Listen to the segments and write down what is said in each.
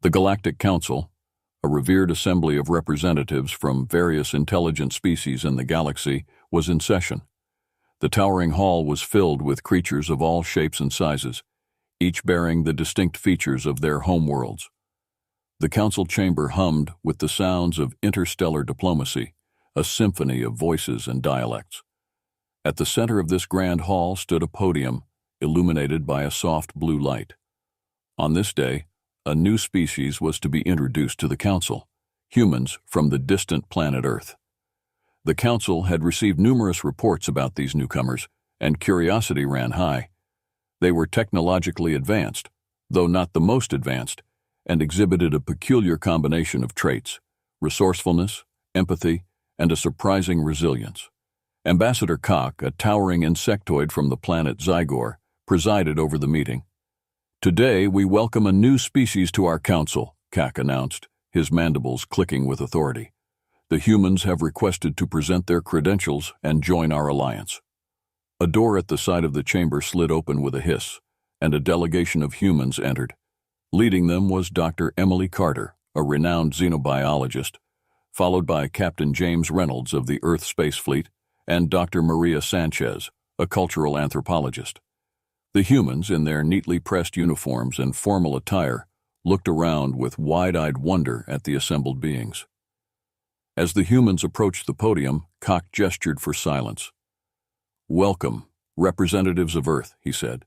The Galactic Council, a revered assembly of representatives from various intelligent species in the galaxy, was in session. The towering hall was filled with creatures of all shapes and sizes, each bearing the distinct features of their homeworlds. The council chamber hummed with the sounds of interstellar diplomacy, a symphony of voices and dialects. At the center of this grand hall stood a podium, illuminated by a soft blue light. On this day, a new species was to be introduced to the council, humans from the distant planet Earth. The council had received numerous reports about these newcomers, and curiosity ran high. They were technologically advanced, though not the most advanced, and exhibited a peculiar combination of traits: resourcefulness, empathy, and a surprising resilience. Ambassador Koch, a towering insectoid from the planet Zygor, presided over the meeting. "Today we welcome a new species to our council," Koch announced, his mandibles clicking with authority. "The humans have requested to present their credentials and join our alliance." A door at the side of the chamber slid open with a hiss, and a delegation of humans entered. Leading them was Dr. Emily Carter, a renowned xenobiologist, followed by Captain James Reynolds of the Earth Space Fleet and Dr. Maria Sanchez, a cultural anthropologist. The humans, in their neatly pressed uniforms and formal attire, looked around with wide-eyed wonder at the assembled beings. As the humans approached the podium, Koch gestured for silence. "Welcome, representatives of Earth," he said.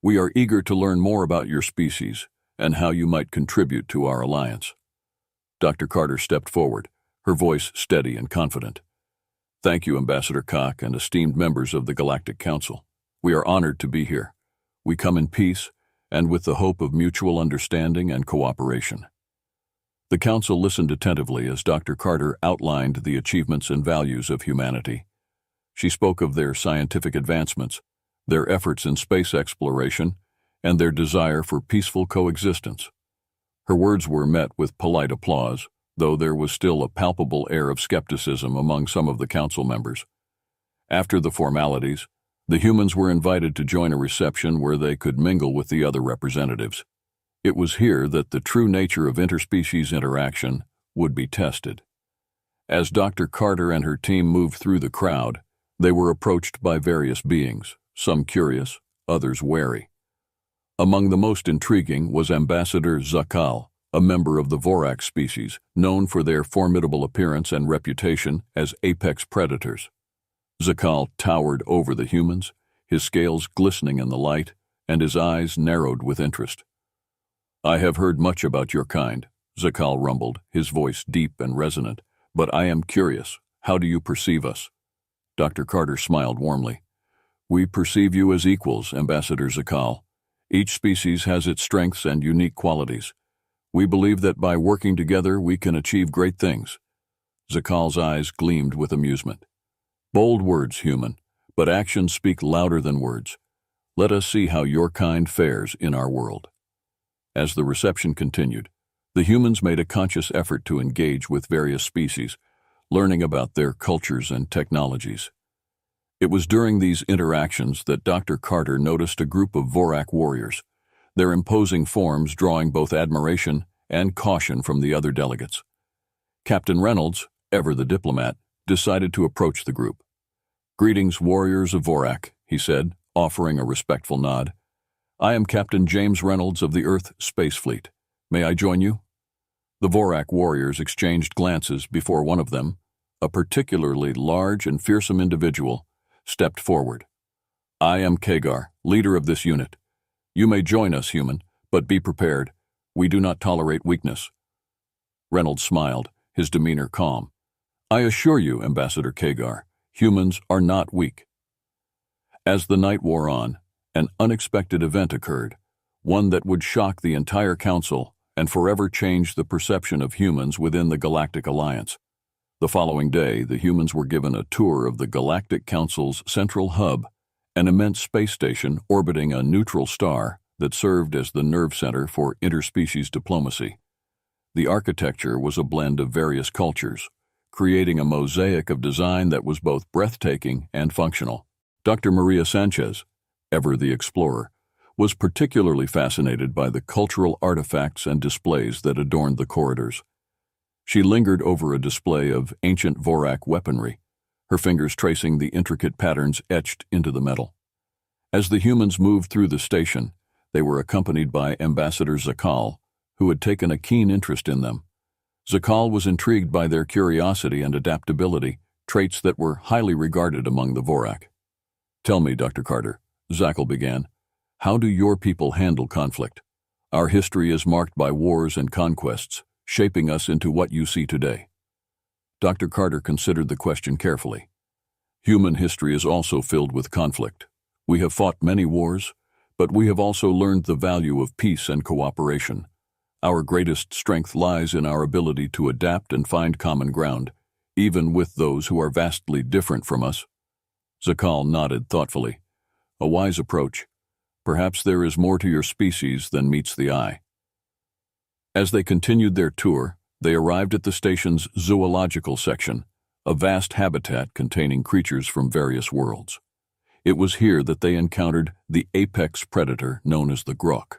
"We are eager to learn more about your species and how you might contribute to our alliance." Dr. Carter stepped forward, her voice steady and confident. "Thank you, Ambassador Koch and esteemed members of the Galactic Council. We are honored to be here. We come in peace and with the hope of mutual understanding and cooperation." The Council listened attentively as Dr. Carter outlined the achievements and values of humanity. She spoke of their scientific advancements, their efforts in space exploration, and their desire for peaceful coexistence. Her words were met with polite applause, though there was still a palpable air of skepticism among some of the council members. After the formalities, the humans were invited to join a reception where they could mingle with the other representatives. It was here that the true nature of interspecies interaction would be tested. As Dr. Carter and her team moved through the crowd, they were approached by various beings, some curious, others wary. Among the most intriguing was Ambassador Zakal, a member of the Vorak species, known for their formidable appearance and reputation as apex predators. Zakal towered over the humans, his scales glistening in the light, and his eyes narrowed with interest. "I have heard much about your kind," Zakal rumbled, his voice deep and resonant, "but I am curious. How do you perceive us?" Dr. Carter smiled warmly. "We perceive you as equals, Ambassador Zakal. Each species has its strengths and unique qualities. We believe that by working together we can achieve great things." Zakal's eyes gleamed with amusement. "Bold words, human, but actions speak louder than words. Let us see how your kind fares in our world." As the reception continued, the humans made a conscious effort to engage with various species, learning about their cultures and technologies. It was during these interactions that Dr. Carter noticed a group of Vorak warriors, their imposing forms drawing both admiration and caution from the other delegates. Captain Reynolds, ever the diplomat, decided to approach the group. "Greetings, warriors of Vorak," he said, offering a respectful nod. "I am Captain James Reynolds of the Earth Space Fleet. May I join you?" The Vorak warriors exchanged glances before one of them, a particularly large and fearsome individual, stepped forward. "I am Kagar, leader of this unit. You may join us, human, but be prepared. We do not tolerate weakness." Reynolds smiled, his demeanor calm. "I assure you, Ambassador Kagar, humans are not weak." As the night wore on, an unexpected event occurred, one that would shock the entire council and forever change the perception of humans within the Galactic Alliance. The following day, the humans were given a tour of the Galactic Council's central hub, an immense space station orbiting a neutral star that served as the nerve center for interspecies diplomacy. The architecture was a blend of various cultures, creating a mosaic of design that was both breathtaking and functional. Dr. Maria Sanchez, ever the explorer, was particularly fascinated by the cultural artifacts and displays that adorned the corridors. She lingered over a display of ancient Vorak weaponry, her fingers tracing the intricate patterns etched into the metal. As the humans moved through the station, they were accompanied by Ambassador Zakal, who had taken a keen interest in them. Zakal was intrigued by their curiosity and adaptability, traits that were highly regarded among the Vorak. "Tell me, Dr. Carter," Zakal began, "how do your people handle conflict? Our history is marked by wars and conquests, shaping us into what you see today." Dr. Carter considered the question carefully. "Human history is also filled with conflict. We have fought many wars, but we have also learned the value of peace and cooperation. Our greatest strength lies in our ability to adapt and find common ground, even with those who are vastly different from us." Zakal nodded thoughtfully. "A wise approach. Perhaps there is more to your species than meets the eye." As they continued their tour, they arrived at the station's zoological section, a vast habitat containing creatures from various worlds. It was here that they encountered the apex predator known as the grok.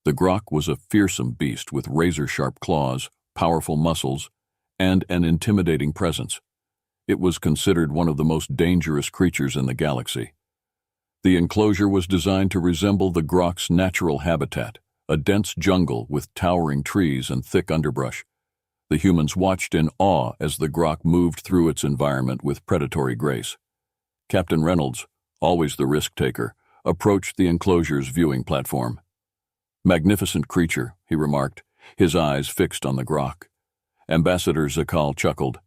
The grok was a fearsome beast with razor-sharp claws, powerful muscles, and an intimidating presence. It was considered one of the most dangerous creatures in the galaxy. The enclosure was designed to resemble the grok's natural habitat, a dense jungle with towering trees and thick underbrush. The humans watched in awe as the grok moved through its environment with predatory grace. Captain Reynolds, always the risk-taker, approached the enclosure's viewing platform. "Magnificent creature," he remarked, his eyes fixed on the grok. Ambassador Zakal chuckled.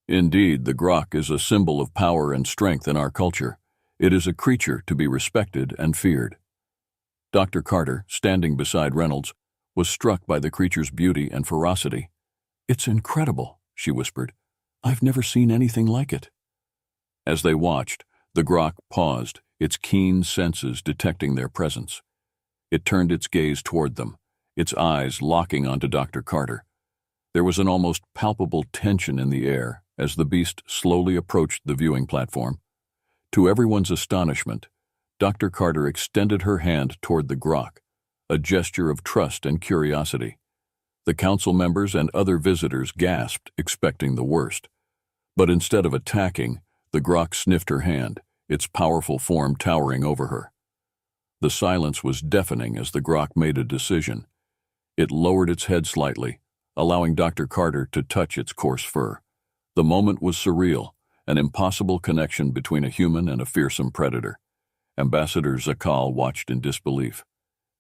"Indeed, the grok is a symbol of power and strength in our culture. It is a creature to be respected and feared." Dr. Carter, standing beside Reynolds, was struck by the creature's beauty and ferocity. "It's incredible," she whispered. "I've never seen anything like it." As they watched, the grok paused, its keen senses detecting their presence. It turned its gaze toward them, its eyes locking onto Dr. Carter. There was an almost palpable tension in the air as the beast slowly approached the viewing platform. To everyone's astonishment, Dr. Carter extended her hand toward the grok, a gesture of trust and curiosity. The council members and other visitors gasped, expecting the worst. But instead of attacking, the grok sniffed her hand, its powerful form towering over her. The silence was deafening as the grok made a decision. It lowered its head slightly, allowing Dr. Carter to touch its coarse fur. The moment was surreal, an impossible connection between a human and a fearsome predator. Ambassador Zakal watched in disbelief.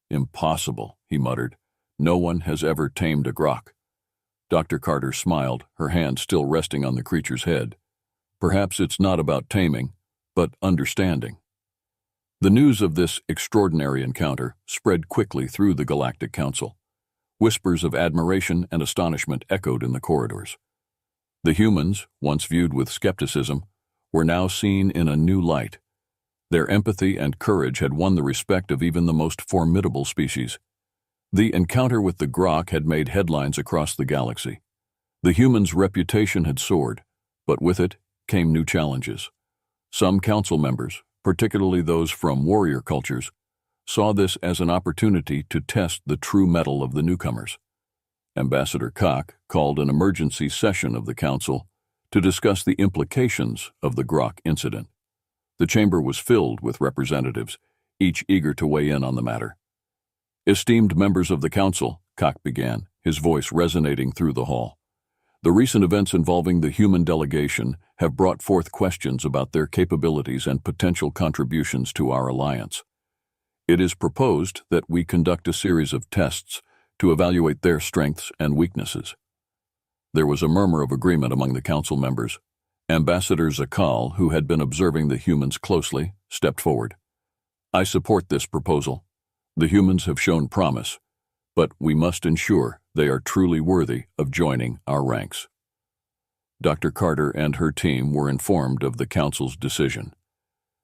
"Impossible," he muttered. "No one has ever tamed a grok." Dr. Carter smiled, her hand still resting on the creature's head. "Perhaps it's not about taming, but understanding." The news of this extraordinary encounter spread quickly through the Galactic Council. Whispers of admiration and astonishment echoed in the corridors. The humans, once viewed with skepticism, were now seen in a new light. Their empathy and courage had won the respect of even the most formidable species. The encounter with the grok had made headlines across the galaxy. The humans' reputation had soared, but with it came new challenges. Some council members, particularly those from warrior cultures, saw this as an opportunity to test the true mettle of the newcomers. Ambassador Koch called an emergency session of the council to discuss the implications of the grok incident. The chamber was filled with representatives, each eager to weigh in on the matter. "Esteemed members of the council," Koch began, his voice resonating through the hall. "The recent events involving the human delegation have brought forth questions about their capabilities and potential contributions to our alliance. It is proposed that we conduct a series of tests to evaluate their strengths and weaknesses." There was a murmur of agreement among the council members. Ambassador Zakal, who had been observing the humans closely, stepped forward. "I support this proposal. The humans have shown promise, but we must ensure they are truly worthy of joining our ranks." Dr. Carter and her team were informed of the council's decision.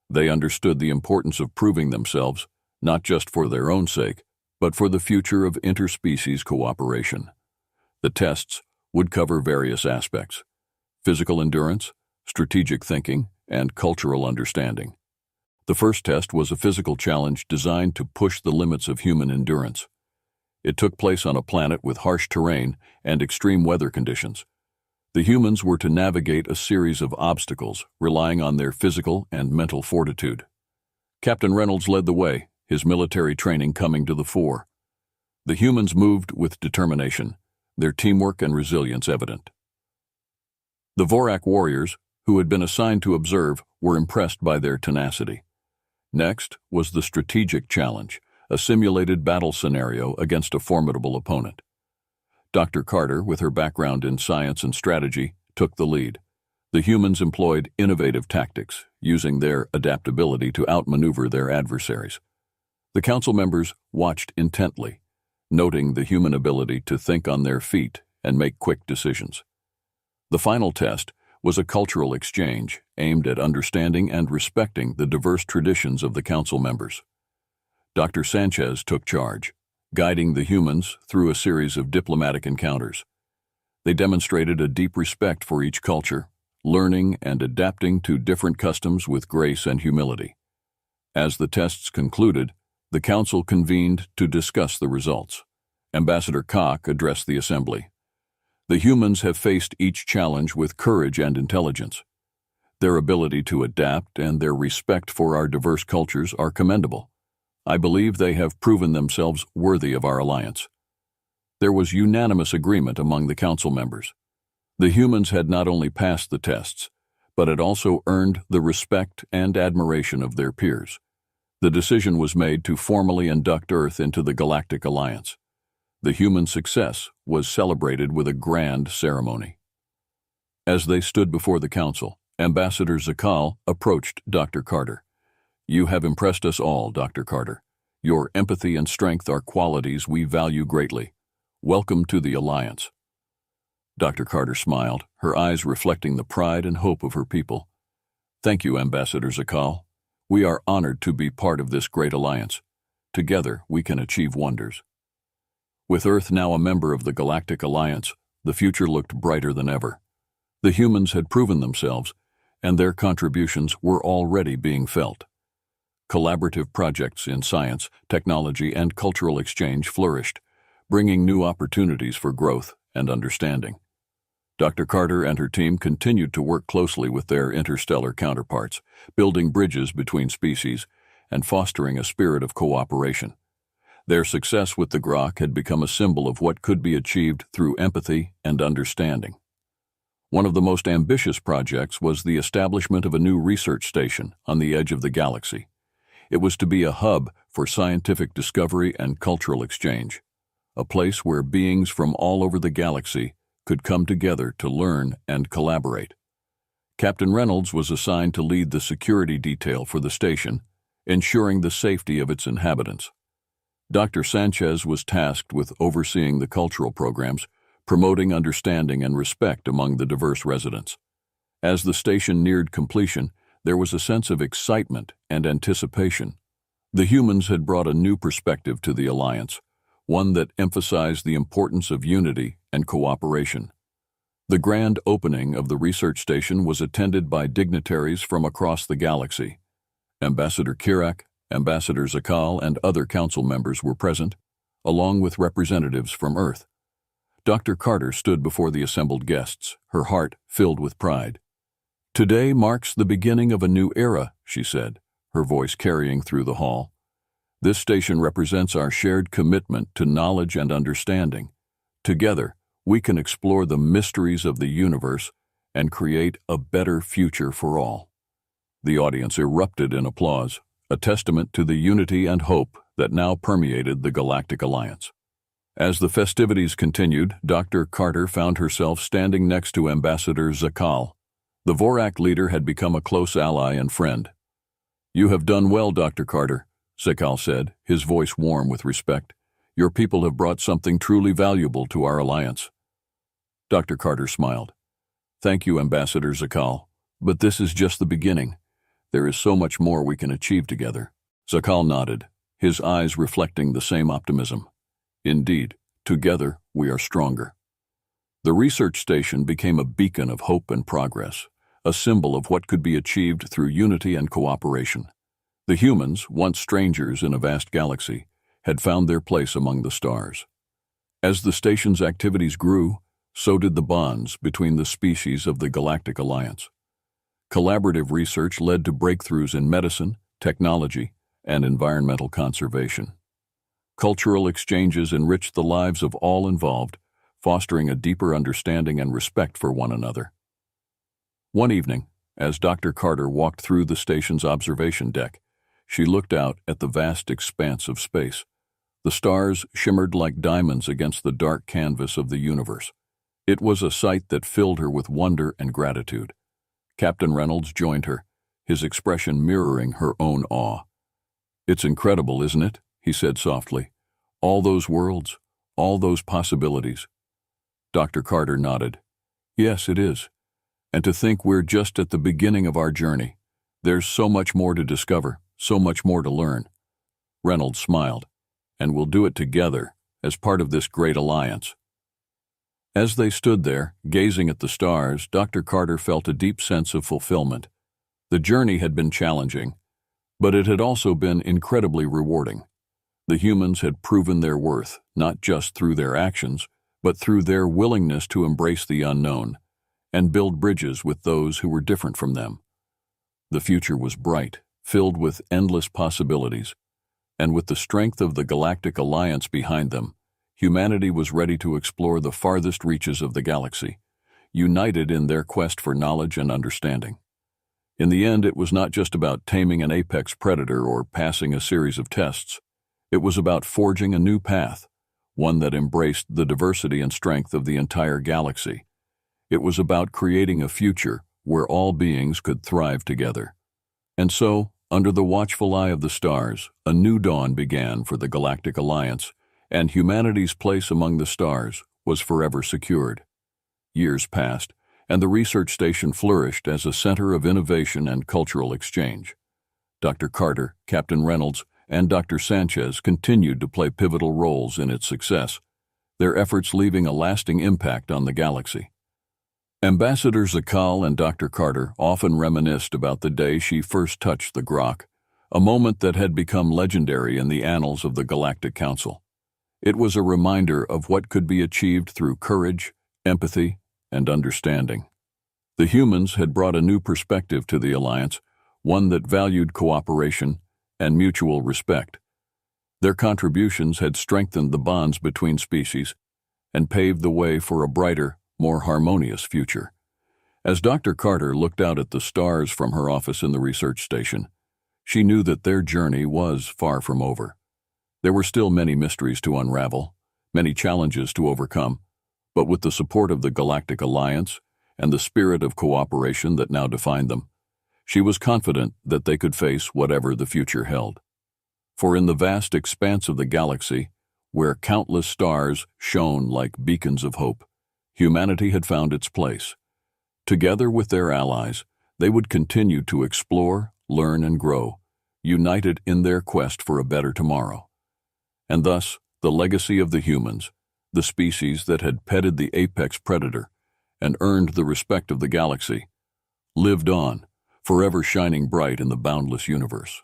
They understood the importance of proving themselves, not just for their own sake, but for the future of interspecies cooperation. The tests would cover various aspects: physical endurance, strategic thinking, and cultural understanding. The first test was a physical challenge designed to push the limits of human endurance. It took place on a planet with harsh terrain and extreme weather conditions. The humans were to navigate a series of obstacles, relying on their physical and mental fortitude. Captain Reynolds led the way, his military training coming to the fore. The humans moved with determination, their teamwork and resilience evident. The Vorak warriors, who had been assigned to observe, were impressed by their tenacity. Next was the strategic challenge, a simulated battle scenario against a formidable opponent. Dr. Carter, with her background in science and strategy, took the lead. The humans employed innovative tactics, using their adaptability to outmaneuver their adversaries. The council members watched intently, noting the human ability to think on their feet and make quick decisions. The final test was a cultural exchange aimed at understanding and respecting the diverse traditions of the council members. Dr. Sanchez took charge, guiding the humans through a series of diplomatic encounters. They demonstrated a deep respect for each culture, learning and adapting to different customs with grace and humility. As the tests concluded, the council convened to discuss the results. Ambassador Koch addressed the assembly. The humans have faced each challenge with courage and intelligence. Their ability to adapt and their respect for our diverse cultures are commendable. I believe they have proven themselves worthy of our alliance. There was unanimous agreement among the council members. The humans had not only passed the tests, but had also earned the respect and admiration of their peers. The decision was made to formally induct Earth into the Galactic Alliance. The human success was celebrated with a grand ceremony. As they stood before the council, Ambassador Zakal approached Dr. Carter. "You have impressed us all, Dr. Carter. Your empathy and strength are qualities we value greatly. Welcome to the Alliance." Dr. Carter smiled, her eyes reflecting the pride and hope of her people. "Thank you, Ambassador Zakal. We are honored to be part of this great alliance. Together, we can achieve wonders." With Earth now a member of the Galactic Alliance, the future looked brighter than ever. The humans had proven themselves, and their contributions were already being felt. Collaborative projects in science, technology, and cultural exchange flourished, bringing new opportunities for growth and understanding. Dr. Carter and her team continued to work closely with their interstellar counterparts, building bridges between species and fostering a spirit of cooperation. Their success with the Grok had become a symbol of what could be achieved through empathy and understanding. One of the most ambitious projects was the establishment of a new research station on the edge of the galaxy. It was to be a hub for scientific discovery and cultural exchange, a place where beings from all over the galaxy could come together to learn and collaborate. Captain Reynolds was assigned to lead the security detail for the station, ensuring the safety of its inhabitants. Dr. Sanchez was tasked with overseeing the cultural programs, promoting understanding and respect among the diverse residents. As the station neared completion, there was a sense of excitement and anticipation. The humans had brought a new perspective to the Alliance, one that emphasized the importance of unity and cooperation. The grand opening of the research station was attended by dignitaries from across the galaxy. Ambassador Kirak, Ambassador Zakal, and other council members were present, along with representatives from Earth. Dr. Carter stood before the assembled guests, her heart filled with pride. "Today marks the beginning of a new era," she said, her voice carrying through the hall. "This station represents our shared commitment to knowledge and understanding. Together, we can explore the mysteries of the universe and create a better future for all." The audience erupted in applause, a testament to the unity and hope that now permeated the Galactic Alliance. As the festivities continued, Dr. Carter found herself standing next to Ambassador Zakal. The Vorak leader had become a close ally and friend. "You have done well, Dr. Carter," Zakal said, his voice warm with respect. "Your people have brought something truly valuable to our alliance." Dr. Carter smiled. "Thank you, Ambassador Zakal, but this is just the beginning. There is so much more we can achieve together." Zakal nodded, his eyes reflecting the same optimism. "Indeed, together we are stronger." The research station became a beacon of hope and progress, a symbol of what could be achieved through unity and cooperation. The humans, once strangers in a vast galaxy, had found their place among the stars. As the station's activities grew, so did the bonds between the species of the Galactic Alliance. Collaborative research led to breakthroughs in medicine, technology, and environmental conservation. Cultural exchanges enriched the lives of all involved, fostering a deeper understanding and respect for one another. One evening, as Dr. Carter walked through the station's observation deck, she looked out at the vast expanse of space. The stars shimmered like diamonds against the dark canvas of the universe. It was a sight that filled her with wonder and gratitude. Captain Reynolds joined her, his expression mirroring her own awe. "It's incredible, isn't it?" he said softly. "All those worlds, all those possibilities." Dr. Carter nodded. "Yes, it is. And to think we're just at the beginning of our journey. There's so much more to discover, so much more to learn." Reynolds smiled. "And we'll do it together, as part of this great alliance." As they stood there, gazing at the stars, Dr. Carter felt a deep sense of fulfillment. The journey had been challenging, but it had also been incredibly rewarding. The humans had proven their worth, not just through their actions, but through their willingness to embrace the unknown and build bridges with those who were different from them. The future was bright, filled with endless possibilities, and with the strength of the Galactic Alliance behind them, humanity was ready to explore the farthest reaches of the galaxy, united in their quest for knowledge and understanding. In the end, it was not just about taming an apex predator or passing a series of tests. It was about forging a new path, one that embraced the diversity and strength of the entire galaxy. It was about creating a future where all beings could thrive together. And so, under the watchful eye of the stars, a new dawn began for the Galactic Alliance, and humanity's place among the stars was forever secured. Years passed, and the research station flourished as a center of innovation and cultural exchange. Dr. Carter, Captain Reynolds, and Dr. Sanchez continued to play pivotal roles in its success, their efforts leaving a lasting impact on the galaxy. Ambassador Zakal and Dr. Carter often reminisced about the day she first touched the Grok, a moment that had become legendary in the annals of the Galactic Council. It was a reminder of what could be achieved through courage, empathy, and understanding. The humans had brought a new perspective to the Alliance, one that valued cooperation and mutual respect. Their contributions had strengthened the bonds between species and paved the way for a brighter, more harmonious future. As Dr. Carter looked out at the stars from her office in the research station, she knew that their journey was far from over. There were still many mysteries to unravel, many challenges to overcome, but with the support of the Galactic Alliance and the spirit of cooperation that now defined them, she was confident that they could face whatever the future held. For in the vast expanse of the galaxy, where countless stars shone like beacons of hope, humanity had found its place. Together with their allies, they would continue to explore, learn, and grow, united in their quest for a better tomorrow. And thus, the legacy of the humans, the species that had petted the apex predator and earned the respect of the galaxy, lived on, forever shining bright in the boundless universe.